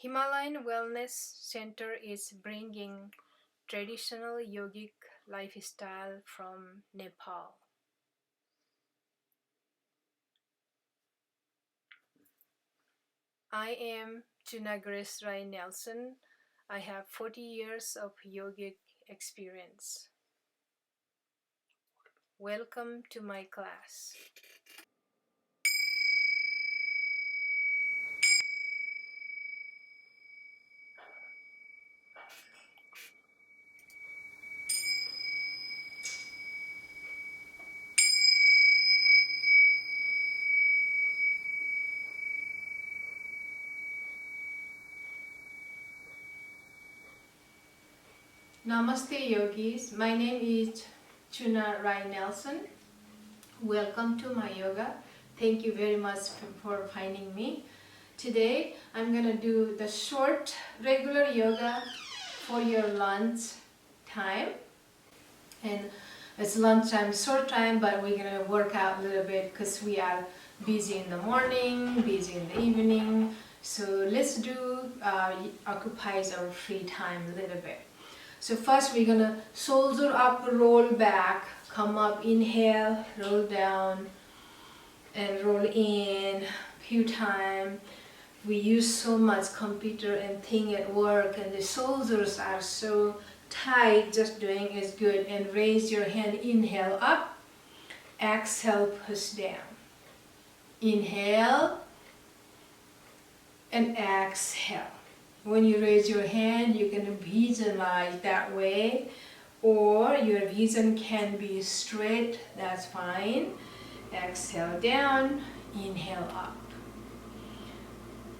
Himalayan Wellness Center is bringing traditional yogic lifestyle from Nepal. I am Chuna Nelson. I have 40 years of yogic experience. Welcome to my class. Namaste yogis. My name is Chuna Nelson. Welcome to my yoga. Thank you very much for finding me. Today I'm going to do the short regular yoga for your lunch time. And it's lunchtime, short time, but we're going to work out a little bit because we are busy in the morning, busy in the evening. So let's do occupies our free time a little bit. So first we're going to shoulder up, roll back, come up, inhale, roll down, and roll in a few times. We use so much computer and thing at work, and the shoulders are so tight. Just doing is good. And raise your hand, inhale up, exhale, push down. Inhale and exhale. When you raise your hand, you can visualize that way, or your vision can be straight, that's fine. Exhale down, inhale up.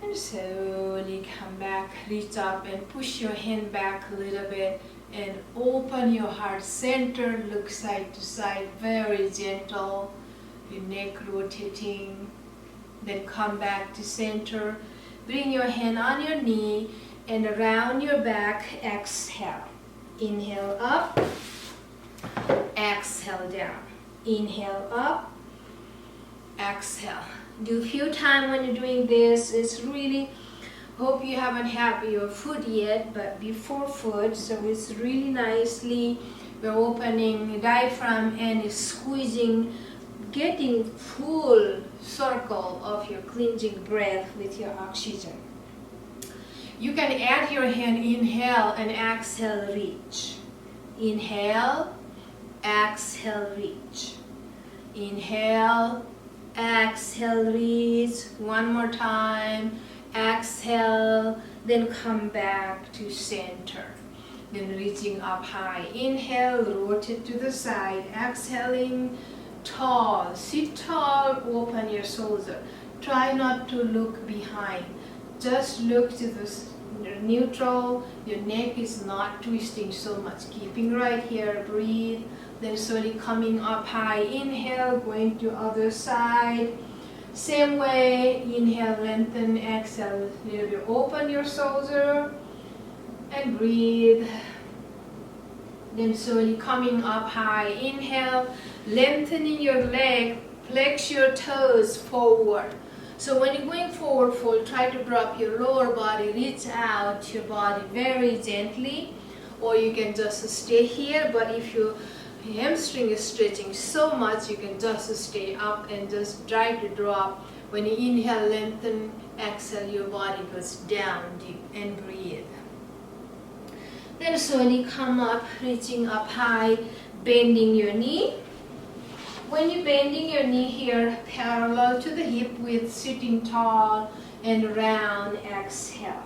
And slowly come back, reach up and push your hand back a little bit and open your heart center, look side to side, very gentle, your neck rotating. Then come back to center. Bring your hand on your knee and around your back, exhale. Inhale up, exhale down. Inhale up, exhale. Do a few times when you're doing this. It's really, hope you haven't had your foot yet, but before foot, so it's really nicely, we're opening diaphragm and squeezing, getting full circle of your cleansing breath with your oxygen. You can add your hand, inhale and exhale, reach. Inhale, exhale, reach. Inhale, exhale, reach. One more time. Exhale, then come back to center. Then reaching up high. Inhale, rotate to the side. Exhaling, tall. Sit tall, open your shoulder. Try not to look behind. Just look to the neutral. Your neck is not twisting so much. Keeping right here, breathe. Then slowly coming up high. Inhale, going to other side. Same way, inhale, lengthen, exhale. Little bit open your shoulder and breathe. Then slowly coming up high. Inhale, lengthening your leg, flex your toes forward. So when you're going forward fold, try to drop your lower body, reach out your body very gently, or you can just stay here. But if your hamstring is stretching so much, you can just stay up and just try to drop. When you inhale, lengthen, exhale, your body goes down deep and breathe. Then slowly come up, reaching up high, bending your knee. When you're bending your knee here, parallel to the hip with sitting tall and round, exhale.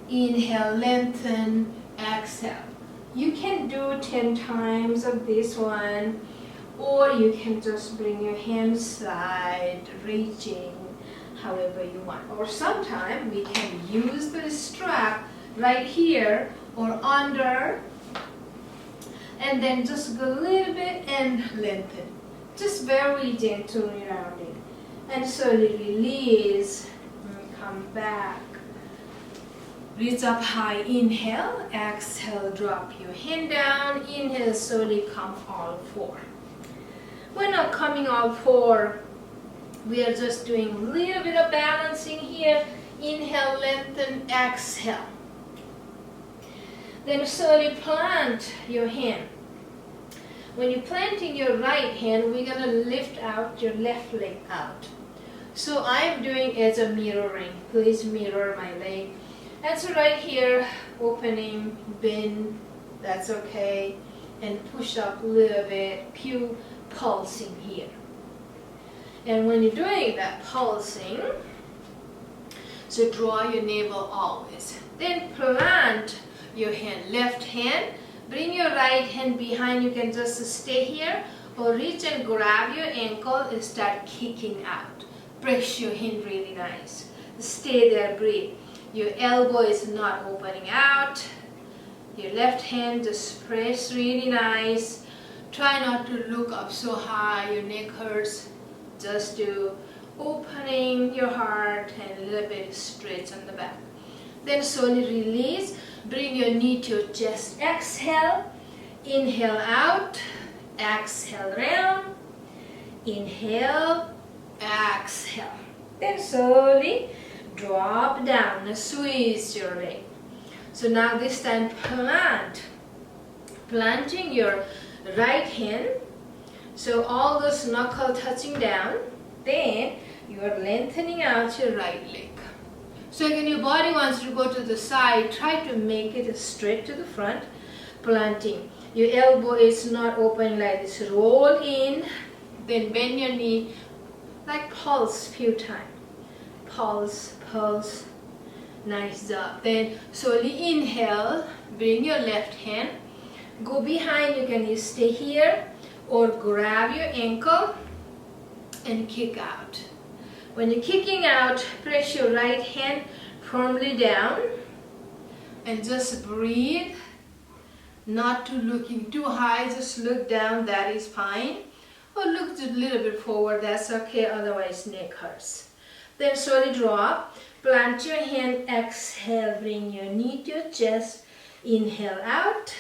Inhale, lengthen, exhale. You can do 10 times of this one, or you can just bring your hands side, reaching however you want. Or sometimes we can use the strap right here or under, and then just go a little bit and lengthen. Just very gently rounding. And slowly release and come back. Reach up high, inhale, exhale, drop your hand down, inhale, slowly come all four. We're not coming all four, we are just doing a little bit of balancing here. Inhale, lengthen, exhale. Then slowly plant your hand. When you're planting your right hand, we're going to lift out your left leg out. So I'm doing as a mirroring. Please mirror my leg. And so right here, opening, bend, that's okay. And push up a little bit, few pulsing here. And when you're doing that pulsing, so draw your navel always. Then plant your hand, left hand. Bring your right hand behind. You can just stay here or reach and grab your ankle and start kicking out. Press your hand really nice. Stay there, breathe. Your elbow is not opening out. Your left hand just press really nice. Try not to look up so high, your neck hurts. Just do opening your heart and a little bit stretch on the back. Then slowly release. Bring your knee to your chest. Exhale. Inhale out. Exhale round. Inhale. Exhale. Then slowly drop down and squeeze your leg. So now this time planting your right hand. So all those knuckles touching down. Then you are lengthening out your right leg. So again, your body wants to go to the side. Try to make it straight to the front. Planting. Your elbow is not open like this. Roll in. Then bend your knee. Like pulse few times. Pulse, pulse. Nice job. Then slowly inhale. Bring your left hand. Go behind. You can stay here or grab your ankle and kick out. When you're kicking out, press your right hand firmly down and just breathe. Not to looking too high, just look down, that is fine. Or look just a little bit forward, that's okay, otherwise neck hurts. Then slowly drop, plant your hand, exhale, bring your knee to your chest, inhale out,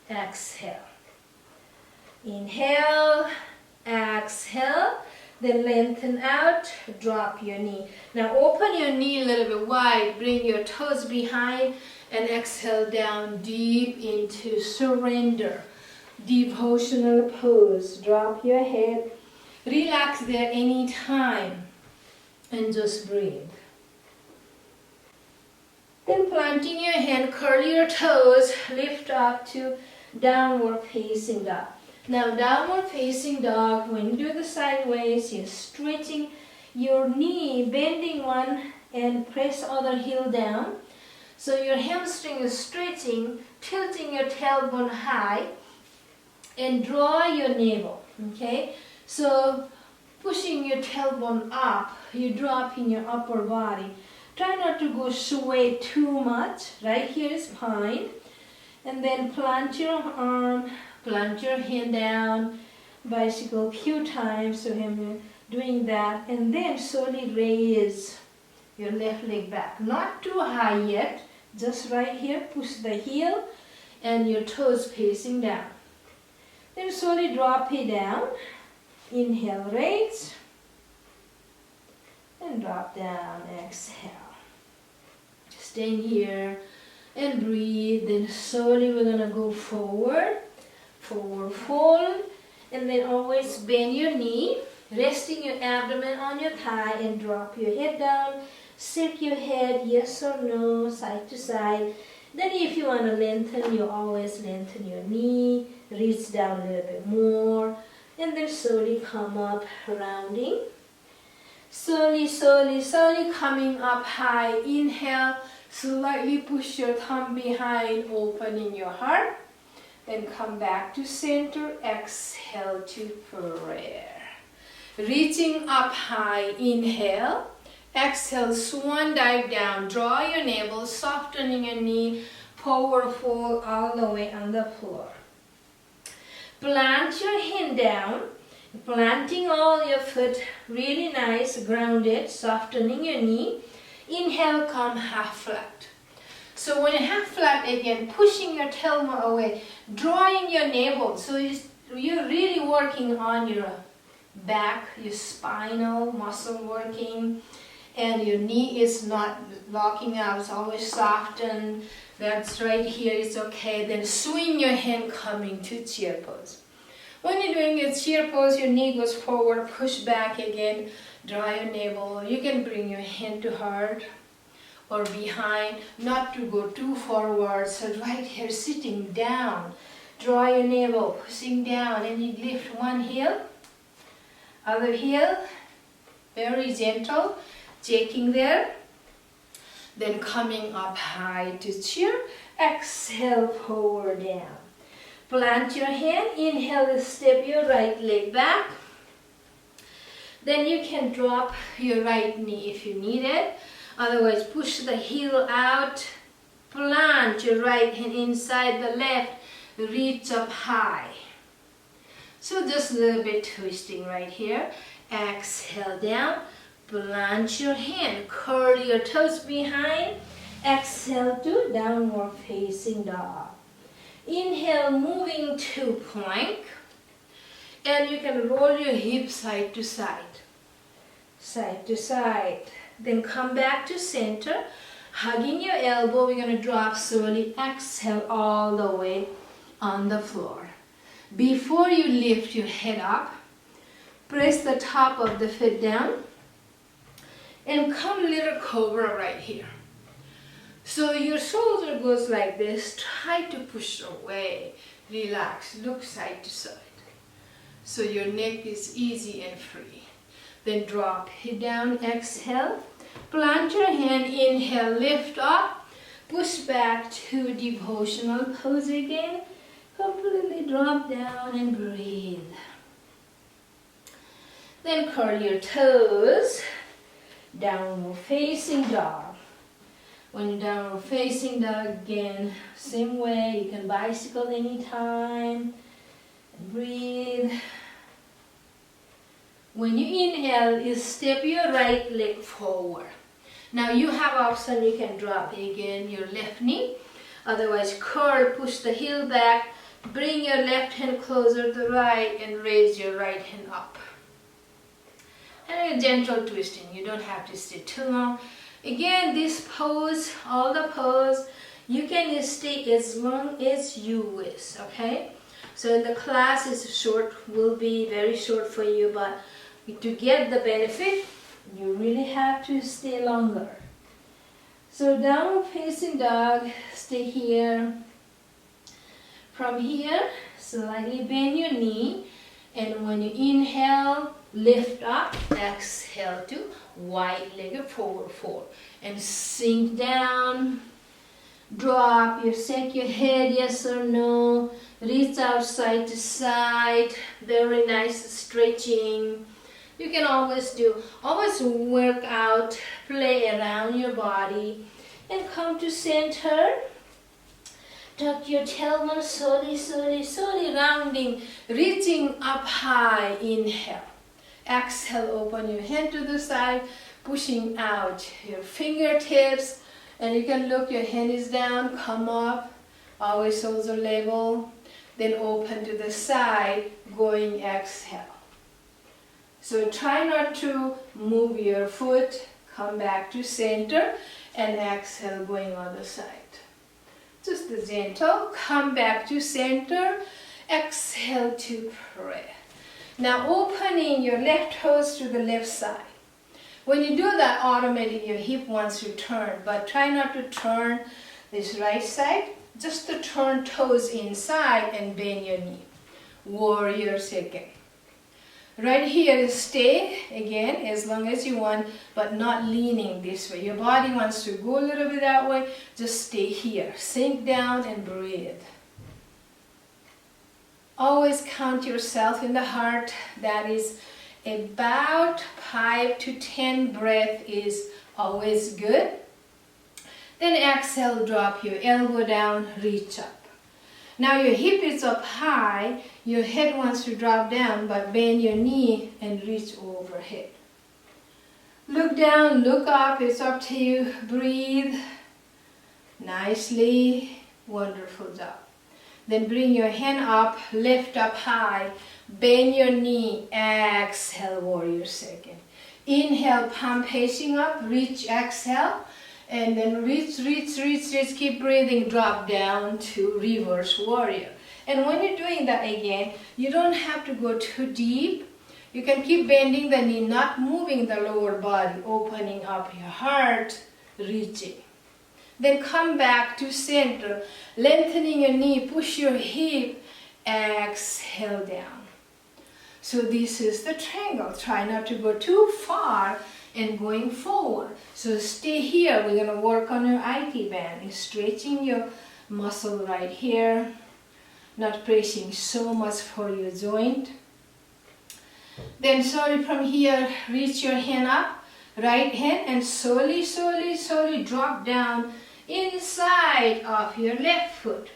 exhale. Inhale, exhale. Then lengthen out, drop your knee. Now open your knee a little bit wide, bring your toes behind and exhale down deep into surrender. Devotional pose. Drop your head, relax there anytime and just breathe. Then planting your hand, curl your toes, lift up to downward facing dog. Now downward facing dog, when you do the sideways, you're stretching your knee, bending one and press other heel down. So your hamstring is stretching, tilting your tailbone high and draw your navel, okay? So pushing your tailbone up, you drop in your upper body. Try not to go sway too much. Right here is fine. And then plant your arm, plant your hand down, bicycle a few times, so I'm doing that. And then slowly raise your left leg back. Not too high yet, just right here, push the heel and your toes facing down. Then slowly drop it down. Inhale, raise. And drop down, exhale. Staying here and breathe. Then slowly we're going to go forward. Forward fold. And then always bend your knee. Resting your abdomen on your thigh and drop your head down. Shake your head, yes or no, side to side. Then if you want to lengthen, you always lengthen your knee. Reach down a little bit more. And then slowly come up, rounding. Slowly, slowly, slowly coming up high. Inhale, slightly push your thumb behind, opening your heart. Then come back to center, exhale to prayer. Reaching up high, inhale. Exhale, swan dive down. Draw your navel, softening your knee. Forward fold all the way on the floor. Plant your hand down. Planting all your foot really nice, grounded, softening your knee. Inhale, come half flat. So when you half flat again, pushing your tailbone away, drawing your navel. So you're really working on your back, your spinal muscle working. and your knee is not locking out, it's always softened. That's right here, it's okay. Then swing your hand coming to chair pose. When you're doing a chair pose, your knee goes forward, push back again, draw your navel. You can bring your hand to heart or behind, not to go too forward. So right here, sitting down, draw your navel, pushing down, and you lift one heel, other heel, very gentle, checking there. Then coming up high to chair, exhale, forward down. Plant your hand, inhale, step your right leg back. Then you can drop your right knee if you need it. Otherwise, push the heel out, plant your right hand inside the left, reach up high. So just a little bit twisting right here. Exhale down, plant your hand, curl your toes behind. Exhale to downward facing dog. Inhale, moving to plank. And you can roll your hips side to side. Side to side. Then come back to center. Hugging your elbow, we're going to drop slowly. Exhale all the way on the floor. Before you lift your head up, press the top of the foot down and come little cobra right here. So your shoulder goes like this. Try to push away. Relax. Look side to side. So your neck is easy and free. Then drop it down. Exhale. Plant your hand. Inhale. Lift up. Push back to devotional pose again. Completely drop down and breathe. Then curl your toes. Downward facing dog. When you're downward facing dog again, same way, you can bicycle anytime. And breathe. When you inhale, you step your right leg forward. Now you have option, you can drop again your left knee. Otherwise, curl, push the heel back, bring your left hand closer to the right and raise your right hand up. And a gentle twisting, you don't have to stay too long. Again, this pose, all the pose, you can stay as long as you wish, okay? So in the class is short, will be very short for you, but to get the benefit, you really have to stay longer. So downward facing dog, stay here. From here, slightly bend your knee, and when you inhale, lift up, exhale to wide-legged forward fold. And sink down, drop, you shake your head, yes or no. Reach out side to side, very nice stretching. You can always work out, play around your body. And come to center. Tuck your tailbone slowly, slowly, slowly, rounding, reaching up high, inhale. Exhale, open your hand to the side, pushing out your fingertips, and you can look, your hand is down, come up, always shoulder level, then open to the side, going exhale. So try not to move your foot, come back to center, and exhale, going on the side. Just the gentle, come back to center, exhale to pray. Now opening your left toes to the left side. When you do that, automatically your hip wants to turn, but try not to turn this right side, just to turn toes inside and bend your knee. Warrior second. Right here, stay again as long as you want, but not leaning this way. Your body wants to go a little bit that way, just stay here. Sink down and breathe. Always count yourself in the heart. That is about 5 to 10 breaths is always good. Then exhale, drop your elbow down, reach up. Now your hip is up high, your head wants to drop down, but bend your knee and reach overhead. Look down, look up, it's up to you. Breathe nicely, wonderful job. Then bring your hand up, lift up high, bend your knee, exhale, warrior second. Inhale, palm facing up, reach, exhale, and then reach, keep breathing, drop down to reverse warrior. And when you're doing that again, you don't have to go too deep. You can keep bending the knee, not moving the lower body, opening up your heart, reaching. Then come back to center, lengthening your knee, push your hip, exhale down. So this is the triangle. Try not to go too far and going forward. So stay here. We're going to work on your IT band. Stretching your muscle right here. Not pressing so much for your joint. Then slowly from here, reach your hand up. Right hand and slowly drop down inside of your left foot.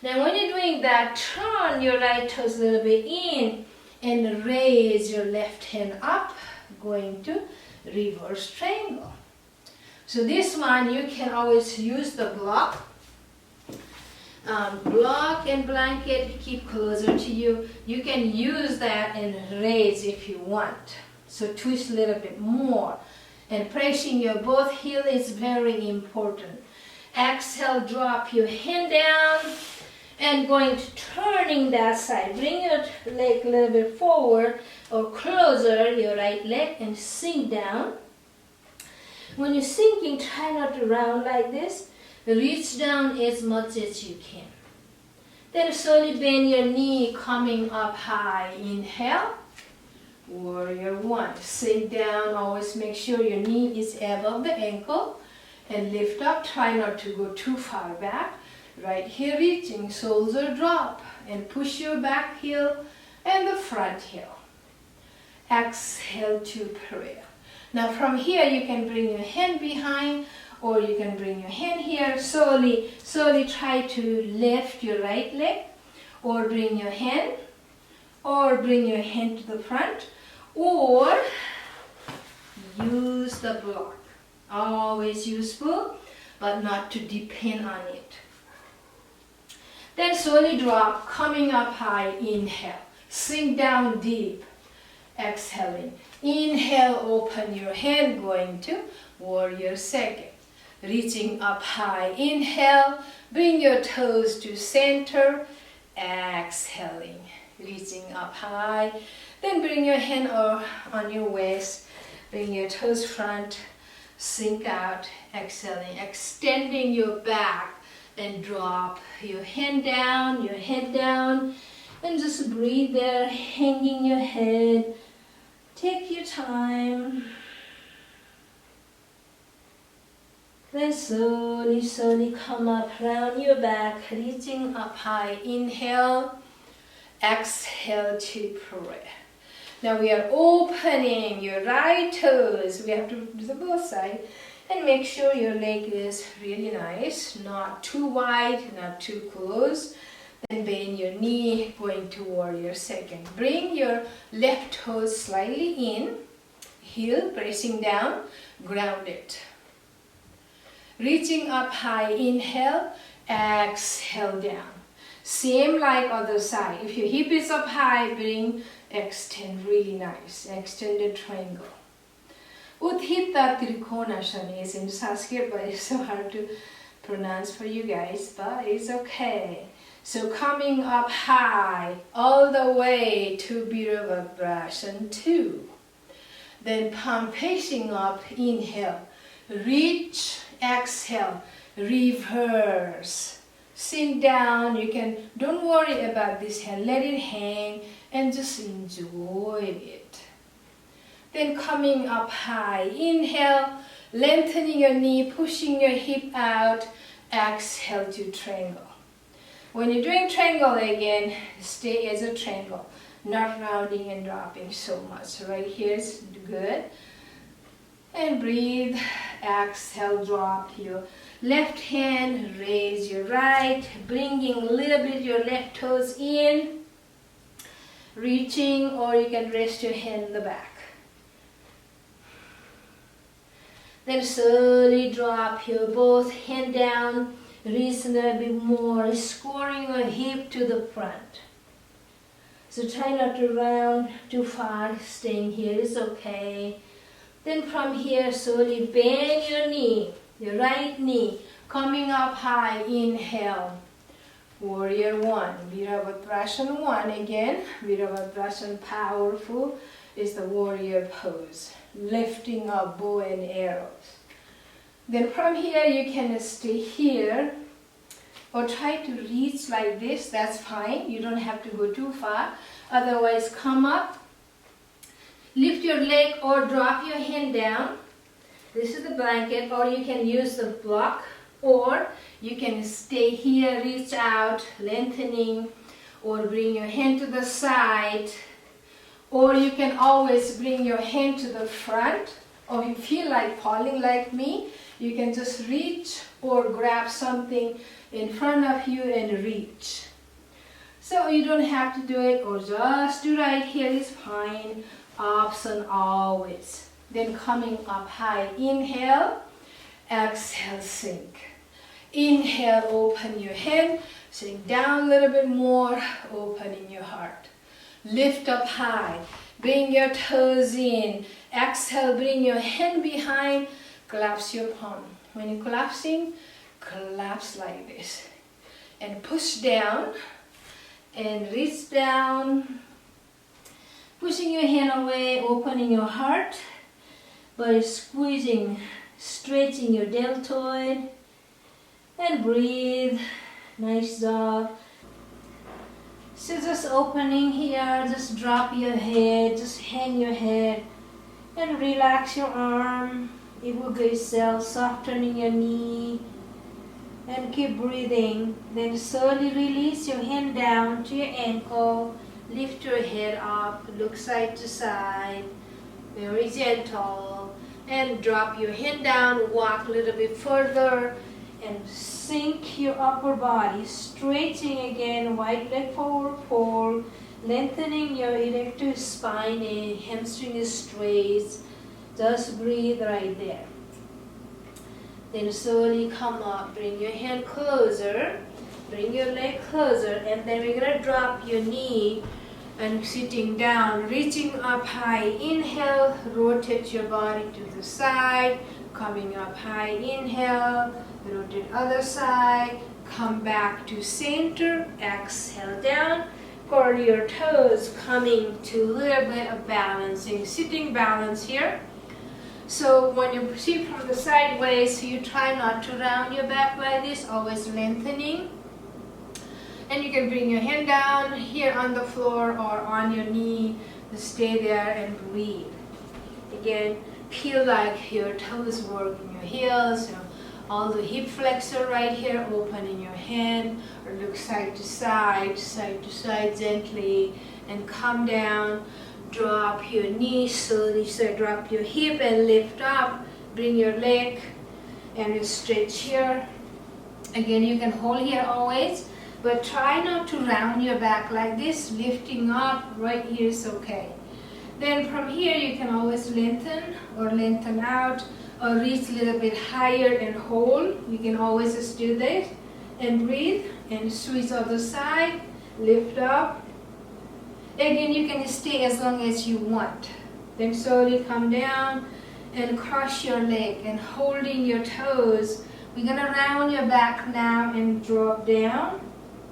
Now when you're doing that, turn your right toes a little bit in and raise your left hand up, going to reverse triangle. So this one you can always use the block. Block and blanket keep closer to you. You can use that and raise if you want. So twist a little bit more. And pressing your both heel is very important. Exhale, drop your hand down. And going to turning that side. Bring your leg a little bit forward or closer, your right leg, and sink down. When you're sinking, try not to round like this. Reach down as much as you can. Then slowly bend your knee, coming up high. Inhale. Warrior one. Sink down. Always make sure your knee is above the ankle. And lift up. Try not to go too far back. Right here reaching, shoulder drop, and push your back heel and the front heel. Exhale to prayer. Now from here you can bring your hand behind or you can bring your hand here. Slowly try to lift your right leg or bring your hand to the front or use the block. Always useful, but not to depend on it. Then slowly drop, coming up high, inhale. Sink down deep, exhaling. Inhale, open your hand, going to warrior second. Reaching up high, inhale. Bring your toes to center, exhaling. Reaching up high. Then bring your hand on your waist. Bring your toes front, sink out, exhaling. Extending your back. And drop your hand down, your head down, and just breathe there, hanging your head. Take your time. Then slowly come up, round your back, reaching up high. Inhale, exhale to prayer. Now we are opening your right toes. We have to do the both sides. And make sure your leg is really nice, not too wide, not too close. Then bend your knee, going to warrior second. Bring your left toes slightly in, heel pressing down, ground it. Reaching up high, inhale, exhale down. Same like other side. If your hip is up high, extend really nice, extended triangle. Utthita Trikonasana is in Sanskrit, but it's so hard to pronounce for you guys, but it's okay. So coming up high, all the way to Virabhadrasana 2. Then palm facing up, inhale. Reach, exhale, reverse. Sink down, don't worry about this hand, let it hang and just enjoy it. Then coming up high, inhale, lengthening your knee, pushing your hip out, exhale to triangle. When you're doing triangle again, stay as a triangle, not rounding and dropping so much. Right here is good. And breathe, exhale, drop your left hand, raise your right, bringing a little bit your left toes in, reaching, or you can rest your hand in the back. Then slowly drop your both hand down, reach a little bit more, scoring your hip to the front. So try not to round too far, staying here is okay. Then from here, slowly bend your knee, your right knee, coming up high, inhale. Warrior one, Virabhadrasana one again. Virabhadrasana, powerful, is the warrior pose. Lifting up bow and arrows. Then from here you can stay here or try to reach like this, that's fine. You don't have to go too far. Otherwise come up, lift your leg or drop your hand down. This is the blanket, or you can use the block, or you can stay here, reach out, lengthening, or bring your hand to the side, or you can always bring your hand to the front, or if you feel like falling like me, you can just reach or grab something in front of you and reach. So you don't have to do it, or just do right here is fine. Option always. Then coming up high, inhale, exhale, sink. Inhale, open your hand, sink down a little bit more, opening your heart. Lift up high, bring your toes in. Exhale, bring your hand behind, collapse your palm. When you're collapsing, collapse like this. And push down, and reach down. Pushing your hand away, opening your heart by squeezing, stretching your deltoid. And breathe. Nice job. So just opening here, just drop your head, just hang your head and relax your arm. Ibuga yourself, softening your knee and keep breathing. Then slowly release your hand down to your ankle. Lift your head up, look side to side, very gentle. And drop your hand down, walk a little bit further. And sink your upper body, stretching again, wide leg forward fold, lengthening your erector spine and hamstring is straight. Just breathe right there. Then slowly come up, bring your hand closer, bring your leg closer, and then we're going to drop your knee and sitting down, reaching up high. Inhale, rotate your body to the side, coming up high, inhale. Rotate other side, come back to center, exhale down, curl your toes, coming to a little bit of balancing, sitting balance here. So when you proceed from the sideways, you try not to round your back like this, always lengthening. And you can bring your hand down here on the floor or on your knee, stay there and breathe. Again, feel like your toes work in your heels, all the hip flexor right here, opening your hand, or look side to side gently, and come down, drop your knee slowly, so drop your hip and lift up, bring your leg and stretch here. Again, you can hold here always, but try not to round your back like this, lifting up right here is okay. Then from here you can always lengthen or lengthen out, or reach a little bit higher and hold. You can always just do this and breathe and switch other side, lift up. Again, you can stay as long as you want. Then slowly come down and cross your leg and holding your toes. We're gonna round your back now and drop down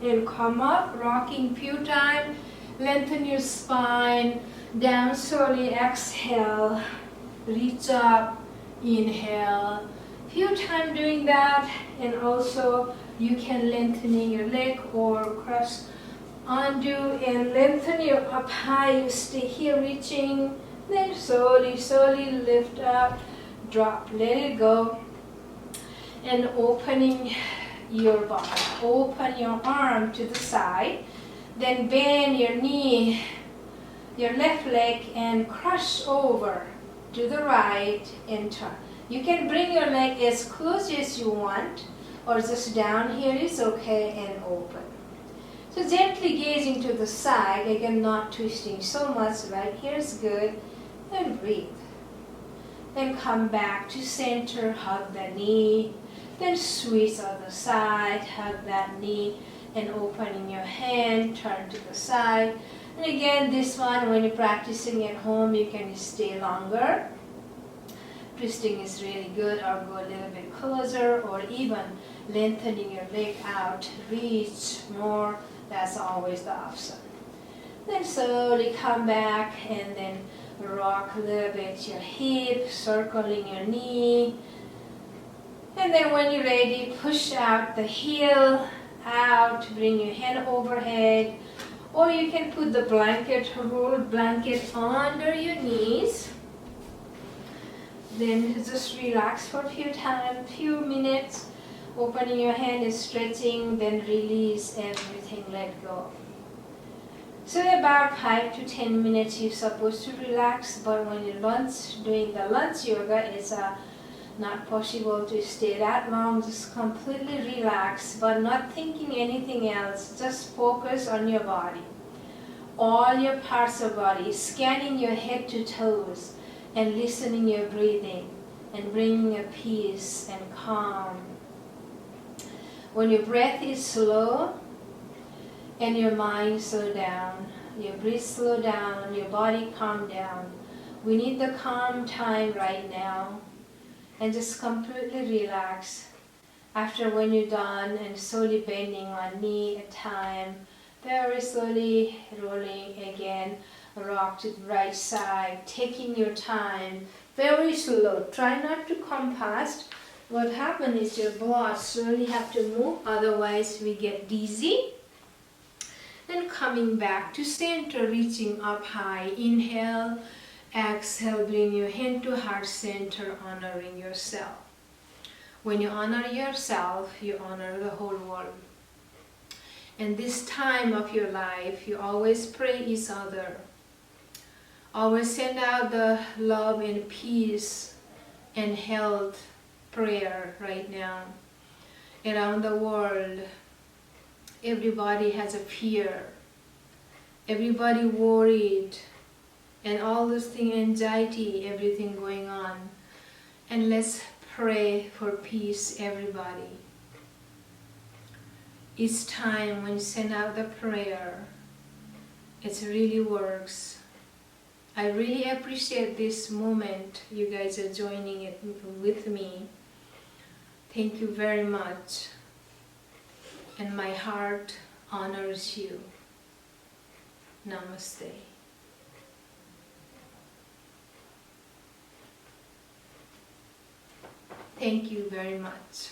and come up, rocking few times. Lengthen your spine, down slowly, exhale, reach up. Inhale, few times doing that, and also you can lengthening your leg or cross, undo and lengthen your up high. You stay here reaching, then slowly lift up, drop, let it go, and opening your body. Open your arm to the side, then bend your knee, your left leg, and cross over to the right and turn. You can bring your leg as close as you want, or just down here is okay, and open. So gently gazing to the side, again not twisting so much, right here is good, and breathe. Then come back to center, hug the knee, then switch other side, hug that knee, and opening your hand, turn to the side, And again, this one, when you're practicing at home, you can stay longer. Twisting is really good, or go a little bit closer, or even lengthening your leg out, reach more. That's always the option. Then slowly come back and then rock a little bit your hip, circling your knee. And then when you're ready, push out the heel out, bring your hand overhead, or you can put the blanket, rolled blanket under your knees. Then just relax for a few minutes, opening your hand and stretching, then release everything, let go. So about 5 to 10 minutes you're supposed to relax, but when you're doing the lunch yoga, it's not possible to stay that long. Just completely relax, but not thinking anything else. Just focus on your body, all your parts of body, scanning your head to toes, and listening your breathing, and bringing a peace and calm. When your breath is slow and your mind slow down, your breath slow down, your body calm down. We need the calm time right now, and just completely relax. After when you're done, and slowly bending one knee at a time, very slowly rolling again, rock to the right side, taking your time, very slow. Try not to come fast. What happens is your blood slowly have to move, otherwise we get dizzy. Then coming back to center, reaching up high. Inhale, exhale, bring your hand to heart center, honoring yourself. When you honor yourself, you honor the whole world. And this time of your life, you always pray each other. Always send out the love and peace and health prayer right now. Around the world, everybody has a fear. Everybody worried. And all this thing, anxiety, everything going on. And let's pray for peace, everybody. Each time when you send out the prayer, it really works. I really appreciate this moment. You guys are joining it with me. Thank you very much. And my heart honors you. Namaste. Thank you very much.